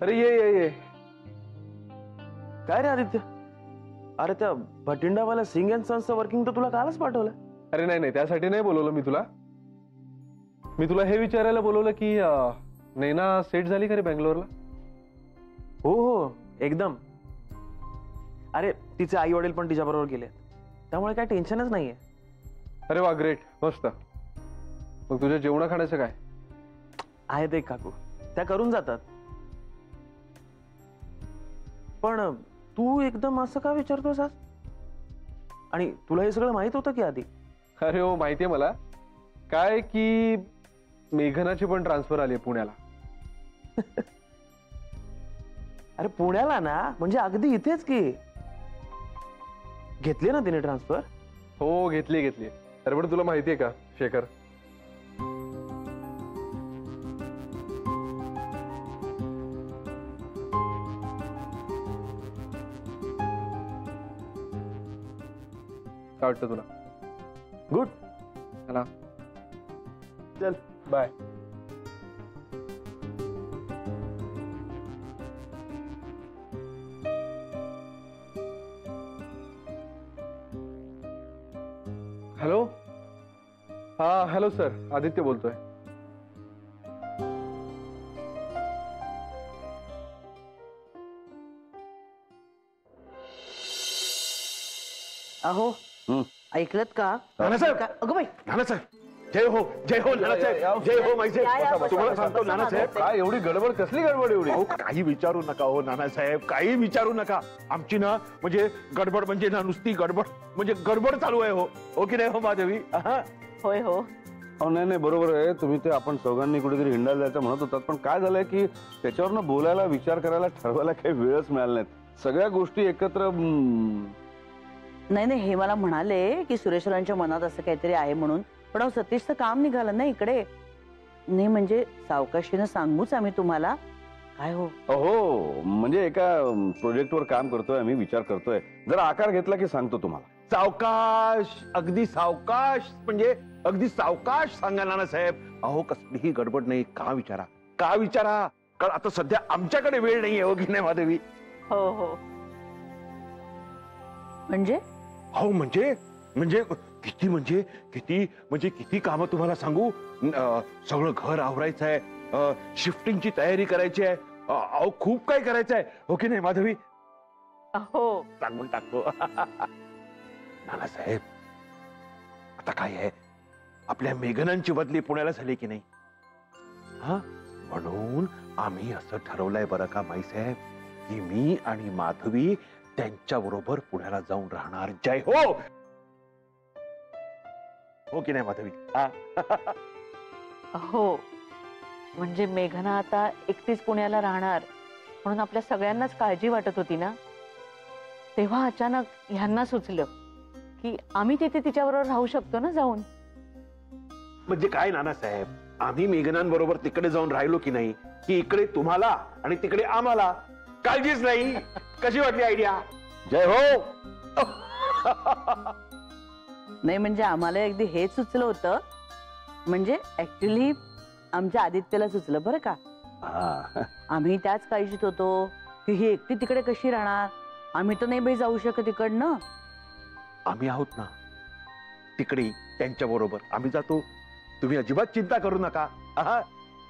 अरे ये काय रे आदित्य? अरे त्या भटिंडावाला सिंग अँड सन्सचं वर्किंग तर तुला कालच पाठवलं. अरे नाही, त्यासाठी नाही बोलवलं मी तुला. मी तुला हे विचारायला बोलवलं की नैना सेट झाली खरे बँगलोरला? हो एकदम. अरे तिचे आई वडील पण तिच्या बरोबर गेले, त्यामुळे काय टेन्शनच नाहीये. अरे वा, ग्रेट, मस्त. मग तुझ्या जेवणा खाण्याचं काय? आहेत एक काकू, त्या करून जातात. पण तू एकदम असं का विचारतोस आज? आणि तुला हे सगळं माहित होतं की आधी? अरे हो, माहितीये मला. काय की मेघनाची पण ट्रान्सफर आली पुण्याला. अरे पुण्याला ना, म्हणजे अगदी इथेच की. घेतली ना तिने ट्रान्सफर? हो घेतली. अरे पण तुला माहितीये का शेखर, काय वाटतं तुला? गुड. ना चल बाय. हॅलो. हा हॅलो सर, आदित्य बोलतोय. अहो ऐकलत का? नानासाहेब, अगं बाई, नानासाहेब, जय हो नानासाहेब, जय हो माहिती. तुम्हाला सांगतो नानासाहेब, काय एवढी गडबड? कसली गडबड एवढी? अहो काही विचारू नका हो नानासाहेब, काही विचारू नका. आमची ना म्हणजे गडबड म्हणजे ना नुसती गडबड म्हणजे गडबड चालू आहे. हो की नाही हो महादेवी? होय हो. नाही बरोबर आहे. तुम्ही ते आपण चौघांनी कुठेतरी हिंडायला जायचं म्हणत होतात, पण काय झालंय की त्याच्यावर ना बोलायला, विचार करायला, ठरवायला काही वेळच मिळाला नाहीत. सगळ्या गोष्टी एकत्र. नाही हे मला म्हणाले की सुरेशरावांच्या मनात असं काहीतरी आहे म्हणून, पण सतीशचं काम निघालं ना इकडे. नाही म्हणजे सावकाशीनं सांगूच आम्ही तुम्हाला. काय हो? हो म्हणजे एका प्रोजेक्टवर काम करतोय आम्ही, विचार करतोय. जरा आकार घेतला की सांगतो तुम्हाला. सावकाश, अगदी सावकाश, म्हणजे अगदी सावकाश सांगा नानासाहेब. अहो कसलीही गडबड नाही. का विचारा कारण आता सध्या आमच्याकडे वेळ नाहीये. हो की नाही महादेवी? हो. म्हणजे हो म्हणजे किती कामं तुम्हाला सांगू. सगळं घर आवरायचं आहे, शिफ्टिंगची तयारी करायची आहे. अहो खूप काही करायचं आहे. हो की नाही माधवी? हो. सांगून टाकतो. नानासाहेब, आता काय आहे, आपल्या मेघनांची बदली पुण्याला झाली की नाही? म्हणून आम्ही असं ठरवलंय बरं का माईसाहेब, की मी आणि माधवी त्यांच्या बरोबर पुण्याला जाऊन राहणार. जय हो की नाही माधवी? हो, म्हणजे मेघना आता एकटीच पुण्याला राहणार म्हणून आपल्या सगळ्यांनाच काळजी वाटत होती ना. तेव्हा अचानक ह्यांना सुचलं की आम्ही तिथे तिच्याबरोबर राहू शकतो ना जाऊन. म्हणजे काय नानासाहेब, आम्ही मेघनांबरोबर तिकडे जाऊन राहिलो की नाही, की इकडे तुम्हाला आणि तिकडे आम्हाला काळजीच नाही. कशी वाटली आयडिया? जय हो. नाही म्हणजे आम्हाला अगदी हेच सुचलं होतं. म्हणजे ऍक्च्युली आमच्या आदित्यला सुचलं बरं का. आम्ही त्याच काळजीत होतो की ही एकटी तिकडे कशी राहणार. आम्ही तर नाही बाई जाऊ शकत इकडनं. आम्ही आहोत ना तिकडे त्यांच्या बरोबर. आम्ही जातो. तुम्ही अजिबात चिंता करू नका.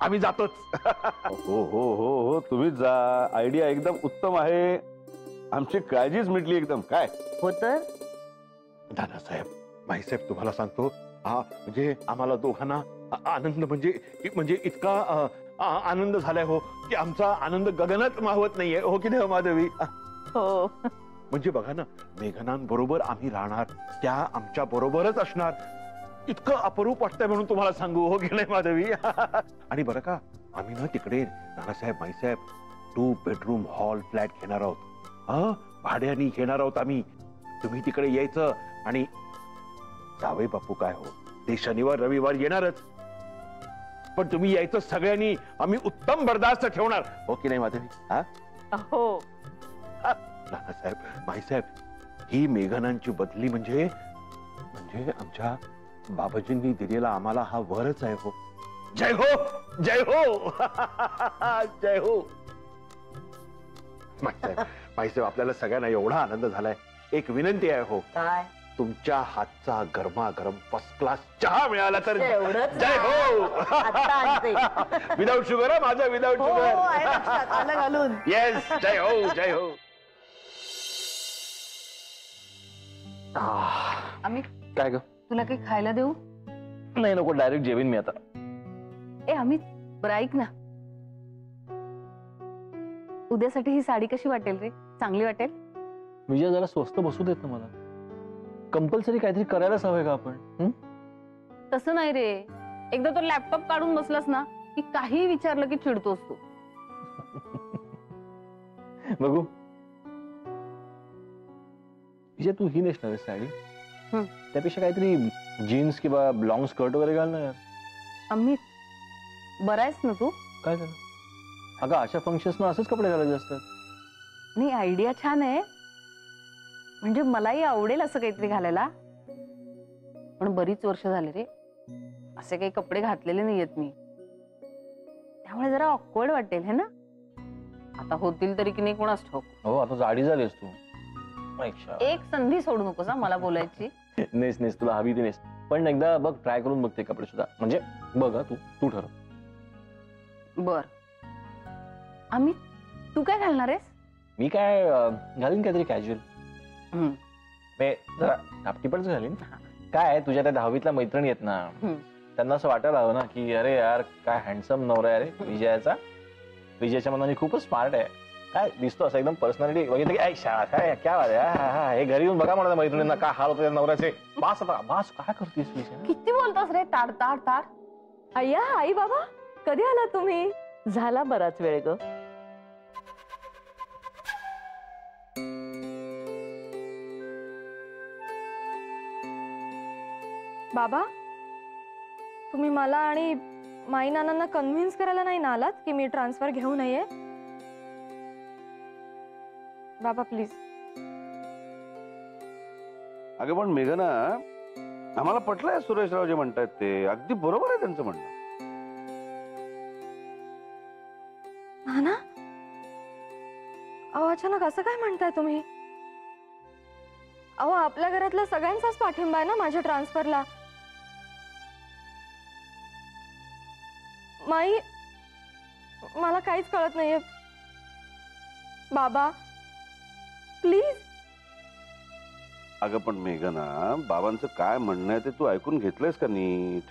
आम्ही जातोच. हो तुम्ही जा. आयडिया एकदम उत्तम आहे. आमची काळजीच मिटली एकदम. काय हो तर दादासाहेब, माईसाहेब तुम्हाला सांगतो, म्हणजे आम्हाला दोघांना आनंद म्हणजे इतका आनंद झालाय हो, की आमचा आनंद गगनात मावत नाहीये. हो की नाही माधवी? हो. म्हणजे बघा ना, मेघनांबरोबर आम्ही राहणार, त्या आमच्या बरोबरच असणार. इतकं अपरूप वाटतंय म्हणून तुम्हाला सांगू. हो की नाही माधवी? आणि बरं का, आम्ही ना तिकडे Nanasaheb, Maisaheb 2 bedroom hall flat घेणार आहोत. भाड्याने घेणार आहोत आम्ही. तुम्ही तिकडे यायचं. आणि जावई बापू काय हो, ते शनिवार रविवार येणारच, पण तुम्ही यायचं सगळ्यांनी. आम्ही उत्तम बर्दास्त ठेवणार. हो की नाही माधवी? हो. नानासाहेब, माईसाहेब, ही मेघनांची बदली म्हणजे आमच्या बाबाजींनी दिलेला आम्हाला हा वरच आहे. हो. जय हो. जय हो. जय हो. माईसाहेब आपल्याला सगळ्यांना एवढा आनंद झालाय. एक विनंती आहे हो, काय तुमच्या हातचा गरमागरम फर्स्ट क्लास चहा मिळाला तर एवढंच जय हो. आता आणते. विदाऊट शुगर, माझा विदाऊट हो, हो, आहे शुगर. लक्षात, आलं घालून. येस, जय हो जय हो. अमित, काय ग? तुला काही खायला देऊ? नाही नको, डायरेक्ट जेवीन मी आता. ए अमित, बरं ऐक ना, उद्यासाठी ही साडी कशी वाटेल रे? चांगली वाटेल? विजय जरा स्वस्त बसू देत ना मला. कंपल्सरी काहीतरी करायलाच हवंय का आपण? तसं नाही रे, एकदा तो लॅपटॉप काढून बसलास ना की काही विचारलं की चिडतोस तू. बघू विजय, तू ही नेसणार आहेस साडी, त्यापेक्षा काहीतरी जीन्स किंवा लॉंग स्कर्ट वगैरे घाल ना यार. अमित, बरा आहेस ना तू? काय झालं? अगं अशा फंक्शन्स ना असेच कपडे घालायचे असतात. नाही, आयडिया छान आहे, म्हणजे मलाही आवडेल असं काहीतरी घालायला. पण बरीच वर्ष झाले रे असे काही कपडे घातलेले नाहीयेत मी, त्यामुळे जरा ऑकवर्ड वाटेल है ना. आता होतील तरी की नाही कोणास ठाऊक. हो, आता जाडी झालीस तू. एक संधी सोडू नकोस हा मला बोलायची. नेस नेस, तुला हवी ती नेस, पण एकदा बघ, ट्राय करून बघते कपडे सुद्धा, म्हणजे बघ तू तू ठरव. बर अमित, तू काय घालणार आहेस? मी काय घालीन काहीतरी कॅज्युअल, जरा टापटीपच घालीन. काय तुझ्या त्या 10वीतल्या मैत्रिणी आहेत ना, त्यांना असं वाटायला हवं ना की अरे यार काय हँडसम नवरा आहे रे विजयाचा. विजयाच्या मनाने खूपच स्मार्ट आहे, काय दिसतो असं एकदम पर्सनॅलिटी बघितलं की शाळा काय क्या बात आहे, हे घरी येऊन बघा म्हणा मैत्रिणींना काय हाल होते नवऱ्याचे. बास आता, बास काय करतेस विजय? किती बोलतोस रे, ताड ताड ताड. अय्या आई बाबा, कधी आला तुम्ही? झाला बराच वेळ ग. बाबा, तुम्ही मला आणि माई नानांना कन्व्हिन्स करायला नाही ना आलात की मी ट्रान्सफर घेऊ नये? बाबा प्लीज. अगं पण मेघना, आम्हाला पटलंय सुरेशराव जे म्हणतायत ते, अगदी बरोबर आहे त्यांचं म्हणणं. नाना, अहो अचानक असं काय म्हणताय तुम्ही? अहो आपल्या घरातल्या सगळ्यांचाच पाठिंबा आहे ना माझ्या ट्रान्सफरला. माई, मला काहीच कळत नाहीये. बाबा प्लीज. अगं पण मेघना, बाबांचं काय म्हणणं आहे ते तू ऐकून घेतलंयस का नीट?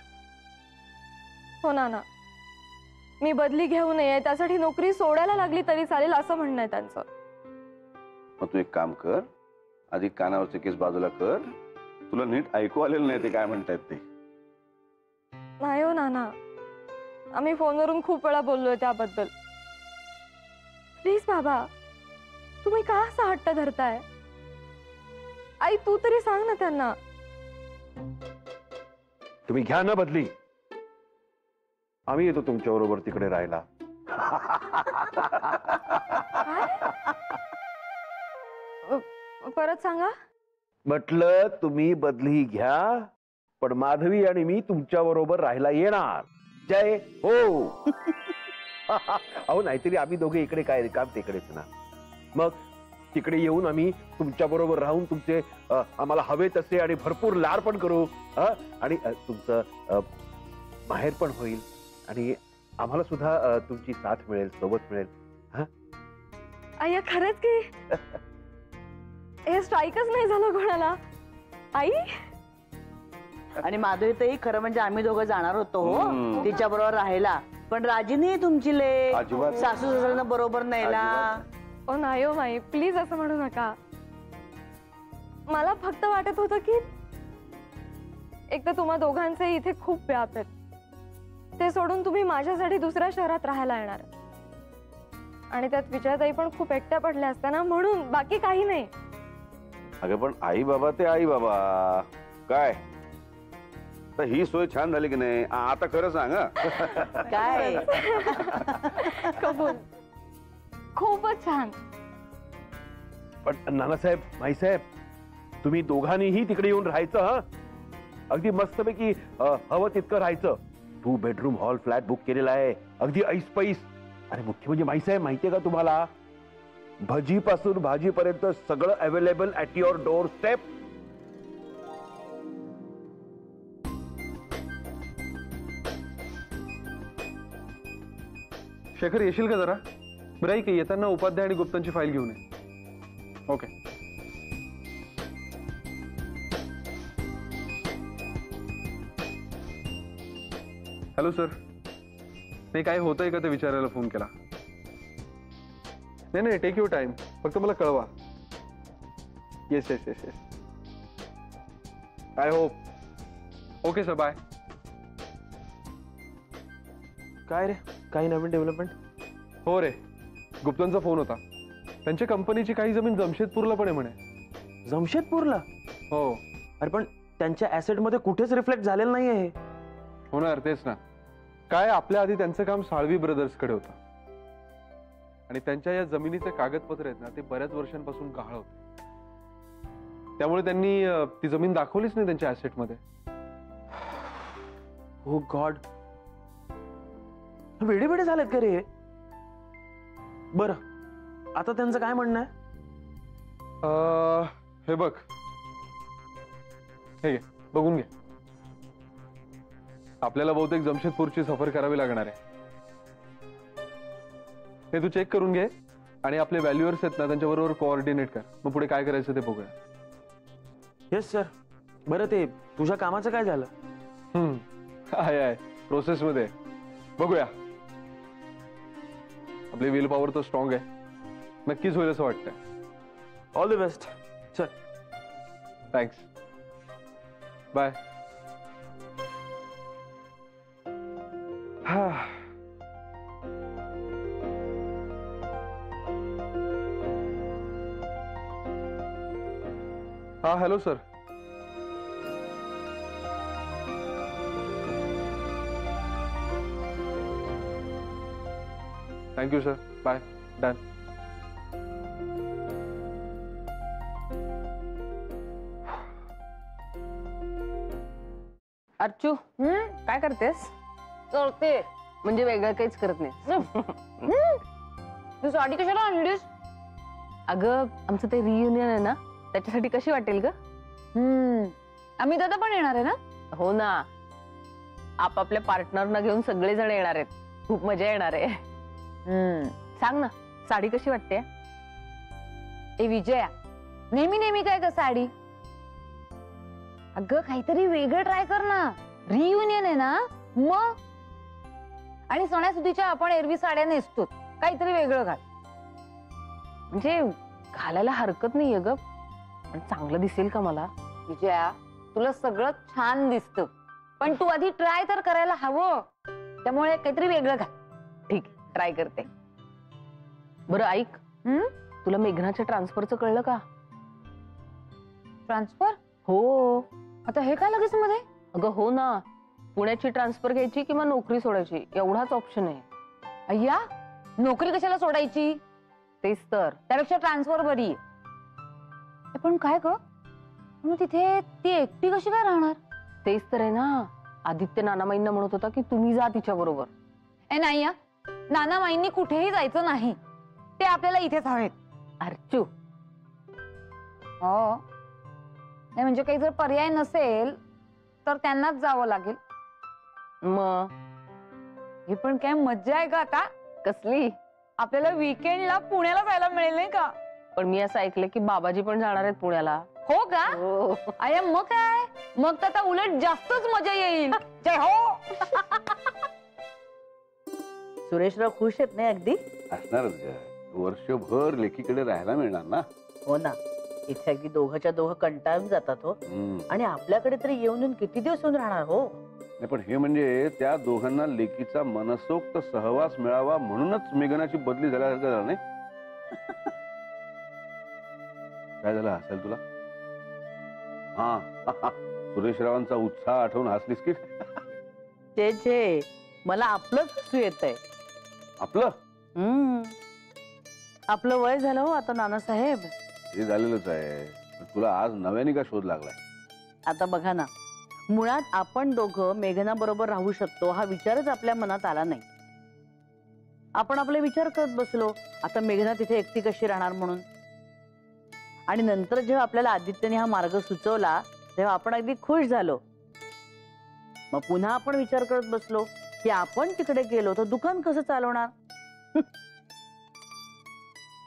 हो नाना, मी बदली घेऊ नये, त्यासाठी नोकरी सोडायला लागली तरी चालेल असं म्हणणं आहे त्यांचं. मग तू एक काम कर, आधी कानावरचे केस बाजूला कर, तुला नीट ऐकू आलेलं नाही ते काय म्हणतायत ते. नाही हो नाना, आम्ही फोनवरून खूप वेळा बोललोय त्याबद्दल. प्लीज बाबा, तुम्ही का असा हट्ट धरताय? आई तू तरी सांग ना त्यांना. तुम्ही घ्या ना बदली, आम्ही येतो तुमच्या बरोबर तिकडे राहायला. परत सांगा. म्हटलं तुम्ही बदली घ्या, पण माधवी आणि मी तुमच्या बरोबर राहायला येणार. जय हो. अहो नाहीतरी आम्ही दोघे इकडे काय काम तिकडेच ना, मग तिकडे येऊन आम्ही तुमच्या बरोबर राहून तुमचे आम्हाला हवे तसे आणि भरपूर लाड पण करू, आणि तुमचं माहेर पण होईल आणि आम्हाला सुद्धा तुमची साथ मिळेल, सोबत मिळेल. आई खरंच की हे स्ट्राईकच नाही झालं कोणाला. आई आणि माधवी ताई, खरं म्हणजे आम्ही दोघं जाणार होतो हो तिच्या बरोबर राहायला, पण राजी नाही तुमची ले अजिबात. सासू सासऱ्यांना बरोबर न्यायला. ओ नाही हो माई, प्लीज असं म्हणू नका. मला फक्त वाटत होतं की एक तर तुम्हा दोघांचे इथे खूप व्याप आहेत, ते सोडून तुम्ही माझ्यासाठी दुसऱ्या शहरात राहायला येणार, आणि त्यात विजयाताई पण खूप एकट्या पडल्या असत्या ना, म्हणून बाकी काही नाही. अगं पण आई बाबा ते आई बाबा काय, तर ही सोय छान झाली की नाही आता खरं सांग. काय कबूल, खूपच छान. पण नानासाहेब, माईसाहेब, तुम्ही दोघांनीही तिकडे येऊन राहायचं. अगदी मस्तपैकी हवं तितकं राहायचं. 2 बेडरूम हॉल फ्लॅट बुक केलेला आहे, अगदी ऐस पैस. आणि मुख्य म्हणजे माईसाहेब, माहितीये का तुम्हाला, भजीपासून भाजीपर्यंत सगळं available at your door step. Shekhar येशील का जरा? बरं ऐक, येताना उपाध्याय आणि गुप्तांची फाईल घेऊन ये. ओके. Hello sir. नाही काय होतंय का ते विचारायला फोन केला. नाही नाही, टेक युअर टाइम, फक्त मला कळवा. Yes yes yes yes. I hope. Okay sir, bye. काय रे, काही नवीन डेव्हलपमेंट? हो रे, गुप्तांचा फोन होता. त्यांच्या कंपनीची काही जमीन जमशेदपूरला पण आहे म्हणे. जमशेदपूरला? हो. अरे पण त्यांच्या ऍसेट मध्ये कुठेच रिफ्लेक्ट झालेलं नाहीये हे. होणार तेच ना. काय आपल्या आधी त्यांचं काम साळवी ब्रदर्स कडे होतं आणि त्यांच्या या जमिनीचे कागदपत्र आहेत ना, ते बऱ्याच वर्षांपासून गहाळ होते. त्यामुळे त्यांनी ती जमीन दाखवलीच नाही त्यांच्या ऍसेट मध्ये. हो गॉड, वेडे वेडे झालेत का रे? बर, आता त्यांचं काय म्हणणं आहे? हे बघ, हे घे, बघून घे. आपल्याला बहुतेक जमशेदपूरची सफर करावी लागणार आहे. हे तू चेक करून घे आणि आपले व्हॅल्युअर्स आहेत ना, त्यांच्याबरोबर कोऑर्डिनेट कर. मग पुढे काय करायचं ते बघूया. Yes sir. बरं, ते तुझ्या कामाचं काय झालं? आहे प्रोसेस मध्ये, बघूया. आपली विल पॉवर तर स्ट्रॉंग आहे, नक्कीच होईल असं वाटतंय. All the best. चल. थँक्स. बाय. हा hello sir. Thank you sir, bye. Done. Archu, काय करतेस? करते. म्हणजे वेगळं काहीच करत नाही. तू साडी कशाला आणलीस? अगं, आमचं ते रियुनियन आहे ना, त्याच्यासाठी कशी वाटेल ग? आम्ही दादा पण येणार आहे ना? हो ना, आपापल्या पार्टनरना घेऊन सगळे जण येणार आहेत. खूप मजा येणार आहे. सांग ना, साडी कशी वाटते? ए विजया, नेहमी नेहमी काय ग साडी? अगं काहीतरी वेगळं ट्राय कर ना. रियुनियन आहे ना मग. आणि सणासुदीच्या आपण एरवी साड्या नेसतो, काहीतरी वेगळं घाल. म्हणजे घालायला हरकत नाहीये ग, पण चांगलं दिसेल का मला? विजया, तुला सगळं छान दिसतं, पण तू आधी ट्राय तर करायला हवं. त्यामुळे काहीतरी वेगळं घाल. ठीक, ट्राय करते. बरं ऐक, तुला मेघनाच्या ट्रान्सफरचं कळलं का? ट्रान्सफर? हो. आता हे काय लगेच मध्ये? अगं हो ना, पुण्याची ट्रान्सफर घ्यायची किंवा नोकरी सोडायची, एवढाच ऑप्शन आहे. अय्या, नोकरी कशाला सोडायची? तेच तर. त्यापेक्षा ट्रान्सफर बरी आहे. पण काय ग, मग तिथे ती एकटी कशी काय राहणार? तेच तर आहे ना. आदित्य नानामाईंना म्हणत होता की तुम्ही जा तिच्या बरोबर. नाही, नानामाईंनी कुठेही जायचं नाही. ते आपल्याला इथेच हवेत. अर्चू. हो, नाही म्हणजे काही जर पर्याय नसेल तर त्यांनाच जावं लागेल. मग हे पण काय मज्जा आहे का आता? कसली? आपल्याला वीकेंडला पुण्याला जायला मिळेल नाही का? पण मी असं ऐकलं की बाबाजी पण जाणार आहेत पुण्याला. हो का? हो. अय्या, मग काय, मग तर आता उलट जास्तच मजा येईल. जय हो. सुरेशराव खुश आहेत नाही अगदी? असणारच ग, वर्षभर लेकीकडे राहायला मिळणार ना. हो ना, इथे अगदी दोघंच्या दोघं कंटाळून जातात हो. आणि आपल्याकडे तरी येऊन येऊन किती दिवस येऊन राहणार हो. नाही पण हे म्हणजे त्या दोघांना लेकीचा मनसोक्त सहवास मिळावा म्हणूनच मेघनाची बदली झाल्यासारखं झालं नाही. काय झालं, हसायला तुला? हा, सुरेशरावांचा उत्साह आठवून हसलीस की? जे मला आपलंच हसू येत आहे. आपलं आपलं वय झालं हो आता नानासाहेब. हे झालेलंच आहे, पण तुला आज नव्याने का शोध लागलाय? आता बघा ना, मुळात आपण दोघं मेघना बरोबर राहू शकतो हा विचारच आपल्या मनात आला नाही. आपण आपले विचार करत बसलो आता मेघना तिथे एकटी कशी राहणार म्हणून. आणि नंतर जेव्हा आपल्याला आदित्यने हा मार्ग सुचवला तेव्हा आपण अगदी खुश झालो. मग पुन्हा आपण विचार करत बसलो की आपण तिकडे गेलो तर दुकान कसं चालवणार.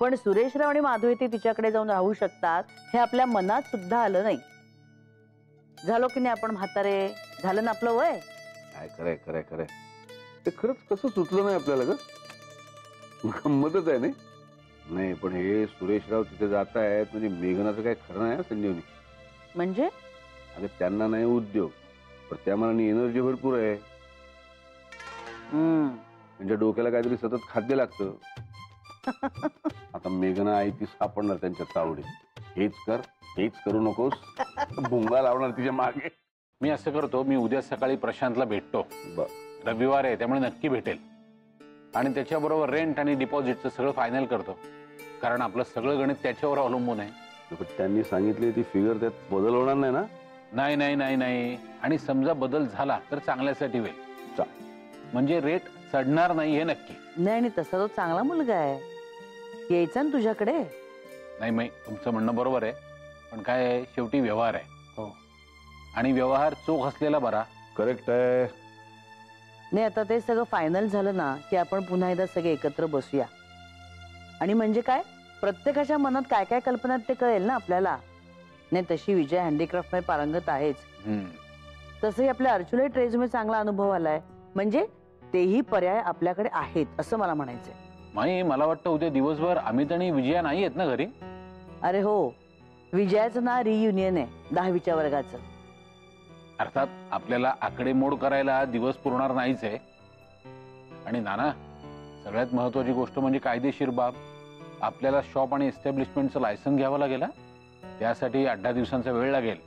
पण सुरेशराव आणि माधवी ते तिच्याकडे जाऊन राहू शकतात हे आपल्या मनात सुद्धा आलं नाही. झालो की नाही आपण म्हातारे, झालं ना आपलं वय. काय खरंय खरंय खरंय. ते खरंच कसं सुचलं नाही आपल्याला ग. गंमतच आहे नाही. पण हे सुरेशराव तिथे जात आहेत म्हणजे मेघनाचं काय खरं नाही संजीवनी. म्हणजे अगं त्यांना नाही उद्योग पण त्या मनाने एनर्जी भरपूर आहे. म्हणजे डोक्याला काहीतरी सतत खाद्य लागतं. आता मेघना आहे ती सापडणार त्यांच्या तावडीत. हेच कर हेच करू नकोस भुंगा लावणार तिच्या मागे. मी असं करतो, मी उद्या सकाळी प्रशांतला भेटतो. रविवार आहे त्यामुळे नक्की भेटेल आणि त्याच्याबरोबर रेंट आणि डिपॉझिटचं सगळं फायनल करतो. कारण आपलं सगळं गणित त्याच्यावर अवलंबून आहे. त्यांनी सांगितले ती फिगर त्यात बदल होणार नाही ना. नाही नाही नाही नाही. आणि समजा बदल झाला तर चांगल्यासाठी होईल. म्हणजे रेट चढणार नाही हे नक्की. नाही आणि तसा तो चांगला मुलगा आहे, यायचा ना तुझ्याकडे. नाही नाही, तुमचं म्हणणं बरोबर आहे. पण काय आहे, शेवटी व्यवहार आहे. हो. आणि व्यवहार चोख असलेला बरा. करेक्ट आहे. नाही आता ते सगळं फायनल झालं ना की आपण पुन्हा एकदा सगळे एकत्र बसूया. आणि म्हणजे काय, प्रत्येकाच्या मनात काय काय कल्पना ते कळेल ना आपल्याला. नाही तशी विजय हँडीक्राफ्ट मध्ये पारंगत आहेच. तसंही आपल्या अर्चुले ट्रेजमध्ये चांगला अनुभव आलाय. म्हणजे तेही पर्याय आपल्याकडे आहेत असं मला म्हणायचंय. माई मला वाटतं उद्या दिवसभर अमित आणि विजया नाही आहेत ना घरी. अरे हो, विजयाचं ना रियुनियन आहे 10वीच्या वर्गाचं. अर्थात आपल्याला आकडेमोड करायला दिवस पुरणार नाहीच आहे. आणि नाना, सगळ्यात महत्वाची गोष्ट म्हणजे कायदेशीर बाब. आपल्याला शॉप आणि एस्टॅब्लिशमेंटचं लायसन घ्यावं लागेल. त्यासाठी 8-10 दिवसांचा वेळ लागेल.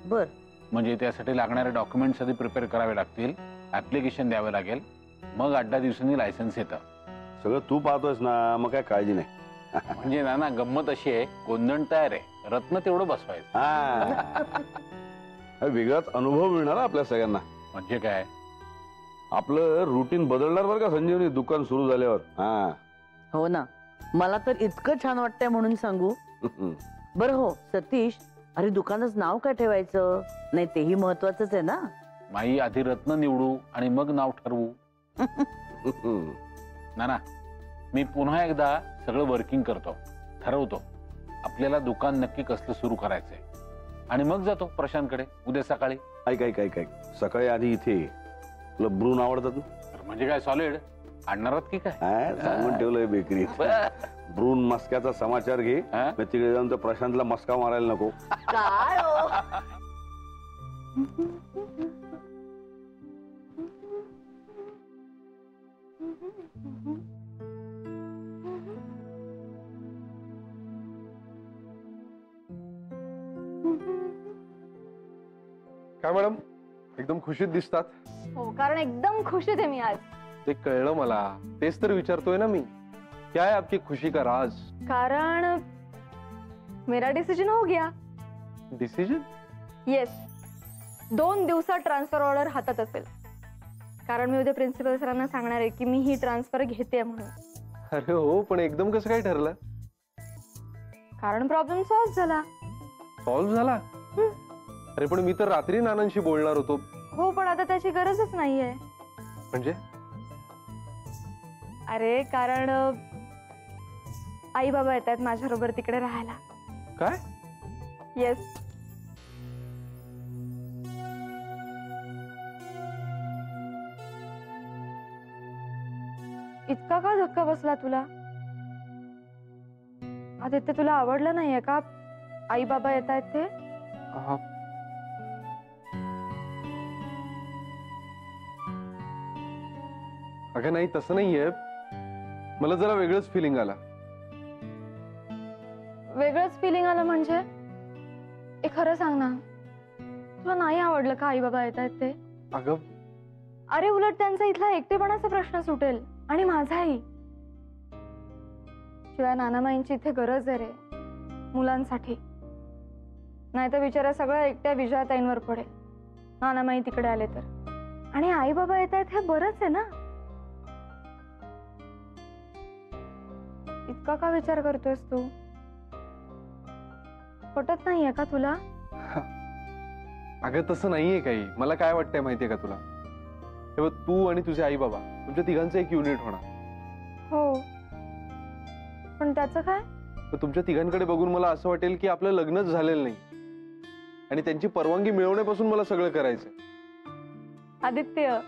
बर. म्हणजे त्यासाठी लागणारे डॉक्युमेंट्स आधी प्रिपेअर करावे लागतील, ऍप्लिकेशन द्यावे लागेल, मग 8-10 दिवसांनी लायसन्स येतं. सगळं तू पाहतोयस ना, मग काय काळजी नाही. म्हणजे नाना गंमत अशी आहे, गोंधळ तयार आहे, रत्न तेवढं बसवायचं. वेगळाच अनुभव मिळणार आपल्या सगळ्यांना. म्हणजे काय, आपलं रुटीन बदलणार बरं का संजीवनी दुकान सुरू झाल्यावर. हो ना, मला तर इतकं छान वाटतंय म्हणून सांगू. बरं हो सतीश, अरे दुकानाचं नाव काय ठेवायचं, नाही तेही महत्वाचंच आहे ना. माई आधी रत्न निवडू आणि मग नाव ठरवू. नाना, मी पुन्हा एकदा सगळं वर्किंग करतो, ठरवतो आपल्याला दुकान नक्की कसलं सुरू करायचंय आणि मग जातो प्रशांतकडे उद्या सकाळी. ऐक ऐक ऐक ऐक, सकाळी आधी इथे तुला ब्रून आवडतात ना. म्हणजे काय सॉलिड आणणार की काय? सांगून ठेवलंय बेकरीत. ब्रून मस्क्याचा समाचार घे. तिकडे जाऊन तर प्रशांतला मस्का मारायला नको. काय काय मॅडम, एकदम खुशीत दिसतात. हो, कारण एकदम खुशीत आहे मी आज. ते कळलं मला, तेच तर विचारतोय ना मी. क्या है आपकी खुशी का राज? कारण मेरा डिसिजन हो गया. डिसिजन? येस, 2 दिवसात ट्रान्सफर ऑर्डर हातात असेल. कारण मी उद्या प्रिन्सिपल सरांना सांगणार आहे की मी ही ट्रान्सफर घेते म्हणून. अरे हो, पण एकदम कसं काय ठरलं? कारण प्रॉब्लेम सॉल्व्ह झाला. सॉल्व्ह झाला? अरे पण मी तर रात्री नानांशी बोलणार होतो. हो, पण आता त्याची गरजच नाहीये. म्हणजे? अरे कारण आई बाबा येत आहेत माझ्याबरोबर तिकडे राहायला. काय? येस. इतका का धक्का बसला तुला? आदित्य, तुला आवडलं नाहीये का आई बाबा येत आहेत ते? अगं नाही, तसं नाहीये. मला जरा वेगळंच फिलिंग आला. वेगळंच फिलिंग आलं म्हणजे? ए खरं सांग ना, तुला नाही आवडलं का आई बाबा येत आहेत ते? अगं अरे उलट त्यांचा इथला एकटेपणाचा प्रश्न सुटेल आणि माझाही. शिवाय नानामाईंची इथे गरज आहे रे मुलांसाठी. नाही तर बिचारा सगळं एकट्या विजयाताईंवर पडेल नानामाई तिकडे आले तर. आणि आई बाबा येत आहेत हे बरंच आहे ना. इतका का विचार करतोयस तू? पटत नाहीये का तुला? अगं तसं नाहीये काही. मला काय वाटतंय माहितीये का तुला, हे बघ, तू आणि तुझे आई बाबा तुमच्या तिघांचं एक युनिट होणार. हो, पण त्याचं काय? तर तुमच्या तिघांकडे बघून मला असं वाटेल की आपलं लग्नच झालेलं नाही आणि त्यांची परवानगी मिळवण्यापासून मला सगळं करायचंय. आदित्य,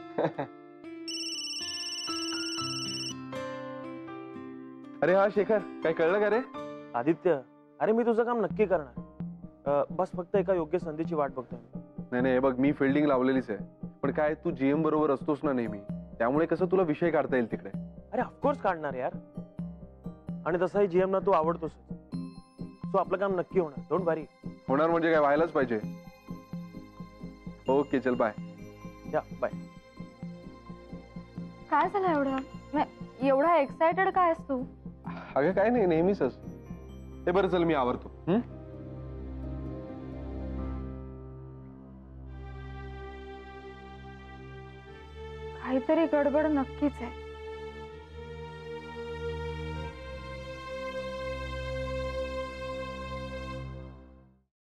अरे हा शेखर, काय कळलं का रे? आदित्य, अरे मी तुझं काम नक्की करणार. बस फक्त एका योग्य संधीची वाट बघतोय. नाही हे बघ, मी फिल्डिंग लावलेलीच आहे, पण काय तू जीएम बरोबर असतोस ना नेहमी, त्यामुळे कसं तुला विषय काढता येईल तिकडे. अरे ऑफकोर्स काढणार यार, आणि तसाही जीएम ना तू आवडतोस, सो आपलं काम नक्की होणार. डोंट वरी. होणार म्हणजे काय, व्हायलाच पाहिजे. ओके, चल बाय. या बाय. काय झालं एवढा एक्साइटेड काय आहेस तू? अगं काय नाही, नेहमीच. हे बरं, चल मी आवरतो. काहीतरी गडबड नक्कीच आहे.